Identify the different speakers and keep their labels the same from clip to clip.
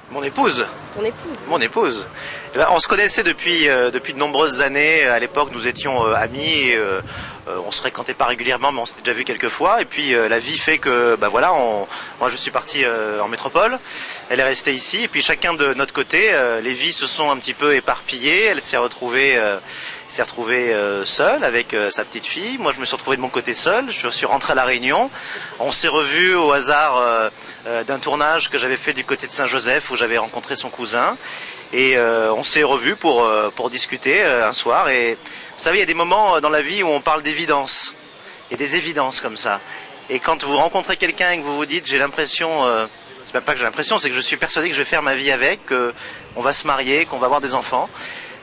Speaker 1: Mon épouse.
Speaker 2: Ton épouse.
Speaker 1: Mon épouse. Eh ben, on se connaissait depuis de nombreuses années. À l'époque, nous étions amis. Et, on se fréquentait pas régulièrement, mais on s'était déjà vu quelques fois. Et puis la vie fait que, bah voilà, moi je suis parti en métropole. Elle est restée ici. Et puis chacun de notre côté, les vies se sont un petit peu éparpillées. Elle s'est retrouvée seule avec sa petite fille. Moi, je me suis retrouvé de mon côté seul. Je suis rentré à La Réunion. On s'est revus au hasard d'un tournage que j'avais fait du côté de Saint-Joseph où j'avais rencontré son cousin. Et on s'est revus pour discuter un soir. Et vous savez, il y a des moments dans la vie où on parle d'évidence et des évidences comme ça. Et quand vous rencontrez quelqu'un et que vous vous dites, j'ai l'impression, c'est même pas que j'ai l'impression, c'est que je suis persuadé que je vais faire ma vie avec, qu'on va se marier, qu'on va avoir des enfants.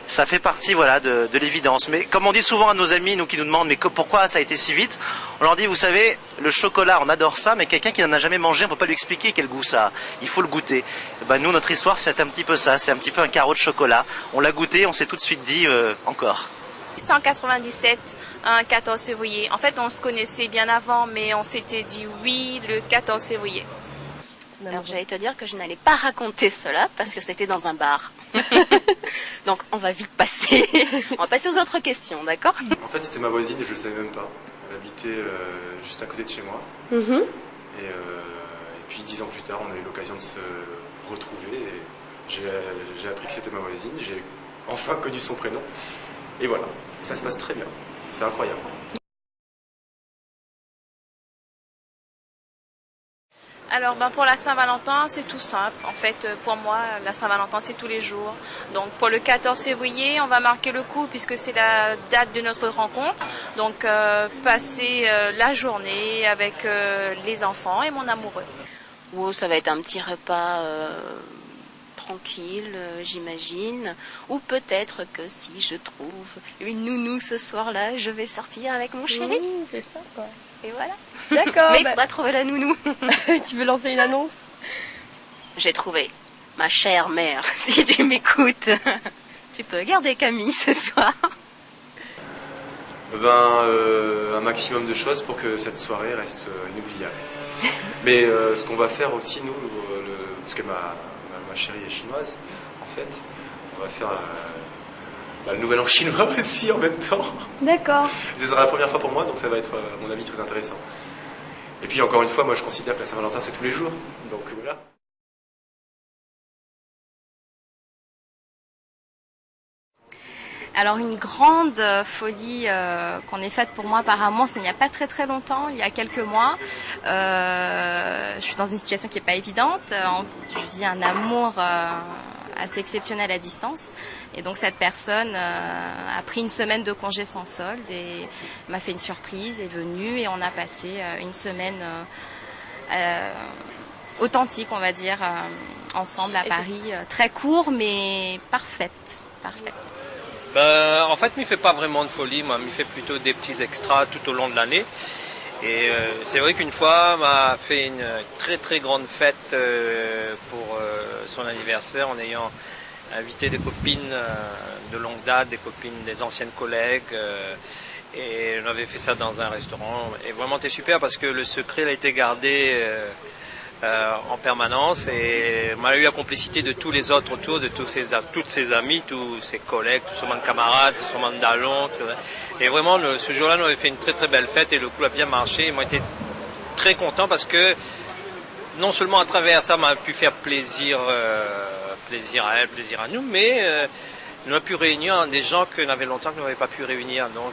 Speaker 1: Ça fait partie, voilà, de l'évidence. Mais comme on dit souvent à nos amis, nous qui nous demandent, mais pourquoi ça a été si vite, on leur dit, vous savez, le chocolat, on adore ça, mais quelqu'un qui n'en a jamais mangé, on ne peut pas lui expliquer quel goût ça a. Il faut le goûter. Et ben, nous, notre histoire, c'est un petit peu ça. C'est un petit peu un carreau de chocolat. On l'a goûté, on s'est tout de suite dit, encore.
Speaker 3: 1997, un 14 février. En fait, on se connaissait bien avant, mais on s'était dit oui le 14 février.
Speaker 4: Alors j'allais te dire que je n'allais pas raconter cela parce que c'était dans un bar. Donc on va vite passer. On va passer aux autres questions, d'accord?
Speaker 5: En fait c'était ma voisine et je ne le savais même pas. Elle habitait juste à côté de chez moi. Et puis 10 ans plus tard on a eu l'occasion de se retrouver. Et j'ai appris que c'était ma voisine. J'ai enfin connu son prénom. Et voilà, ça se passe très bien. C'est incroyable.
Speaker 3: Alors pour la Saint-Valentin, c'est tout simple. En fait, pour moi, la Saint-Valentin, c'est tous les jours. Donc pour le 14 février, on va marquer le coup puisque c'est la date de notre rencontre. Donc passer la journée avec les enfants et mon amoureux.
Speaker 4: Ou ça va être un petit repas tranquille, j'imagine. Ou peut-être que si je trouve une nounou ce soir-là, je vais sortir avec mon chéri.
Speaker 2: Oui, c'est ça, quoi.
Speaker 4: Et voilà.
Speaker 2: D'accord.
Speaker 4: Mais il faudra trouver la nounou.
Speaker 2: Tu veux lancer une annonce?
Speaker 4: J'ai trouvé. Ma chère mère, si tu m'écoutes, tu peux garder Camille ce soir.
Speaker 5: Un maximum de choses pour que cette soirée reste inoubliable. Mais ce qu'on va faire aussi, nous, parce que ma chérie est chinoise, en fait, on va faire le nouvel an chinois aussi en même temps.
Speaker 2: D'accord.
Speaker 5: Ce sera la première fois pour moi, donc ça va être, à mon avis, très intéressant. Et puis, encore une fois, moi, je considère que la Saint-Valentin, c'est tous les jours. Donc, voilà.
Speaker 6: Alors une grande folie qu'on ait faite pour moi apparemment, il n'y a pas très très longtemps, il y a quelques mois. Je suis dans une situation qui n'est pas évidente. Je vis un amour assez exceptionnel à distance. Et donc cette personne a pris une semaine de congé sans solde et m'a fait une surprise, est venue et on a passé une semaine authentique, on va dire, ensemble à Paris. Très court mais parfaite.
Speaker 7: En fait, il ne fait pas vraiment de folie, moi, il fait plutôt des petits extras tout au long de l'année. Et c'est vrai qu'une fois, m'a fait une très très grande fête pour son anniversaire en ayant invité des copines de longue date, des copines des anciennes collègues. Et on avait fait ça dans un restaurant. Et vraiment, c'était super parce que le secret a été gardé en permanence et on a eu la complicité de tous les autres autour, de toutes ses amis, tous ses collègues, tout son monde de camarades, son monde d'allons. Et vraiment, ce jour-là, nous avons fait une très très belle fête et le coup a bien marché. Et moi, j'étais très content parce que non seulement à travers ça, on a pu faire plaisir à elle, plaisir à nous, mais nous avons pu réunir des gens qu'on avait longtemps que nous n'avions pas pu réunir. Donc,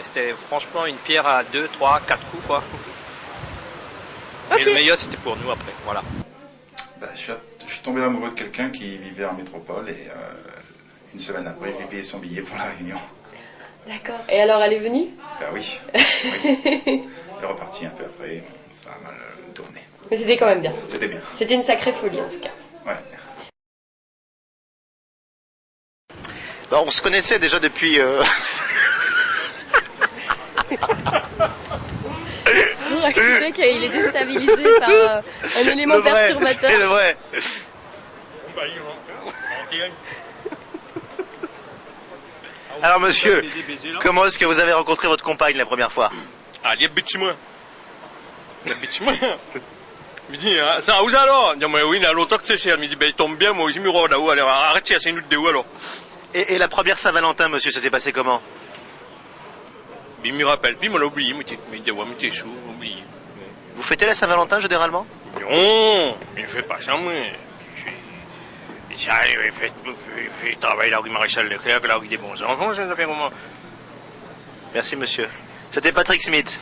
Speaker 7: c'était franchement une pierre à 2, 3, 4 coups, quoi. Okay. Et le meilleur, c'était pour nous après, voilà.
Speaker 8: Je suis tombé amoureux de quelqu'un qui vivait en métropole et une semaine après, je lui ai payé son billet pour la Réunion.
Speaker 2: D'accord. Et alors, elle est venue?
Speaker 8: Oui. Elle est repartie un peu après, ça a mal tourné.
Speaker 2: Mais c'était quand même bien.
Speaker 8: C'était bien.
Speaker 2: C'était une sacrée folie en tout cas.
Speaker 8: Ouais.
Speaker 1: On se connaissait déjà depuis...
Speaker 2: Vous racontez qu'il est déstabilisé par un élément perturbateur.
Speaker 1: C'est le vrai. Alors monsieur, comment est-ce que vous avez rencontré votre compagne la première fois?
Speaker 7: Ah, elle habite chez moi. Il me dit, ah, ça, où alors? Il me dit, oui, il y a longtemps que c'est cher. Il me dit, ben, il tombe bien, moi aussi, je me rends là-haut. Alors, arrête, c'est une autre de où alors?
Speaker 1: Et la première Saint-Valentin, monsieur, ça s'est passé comment?
Speaker 7: Il me rappelle, puis il m'a oublié, mais il dit, ouais, mais t'es chaud, oublié.
Speaker 1: Vous fêtez la Saint-Valentin généralement?
Speaker 7: Non, il ne fait pas ça, moi. J'arrive, il fait travail là, il maréchal Leclerc, là, il est bons enfants, ça fait comment?
Speaker 1: Merci, monsieur. C'était Patrick Smith.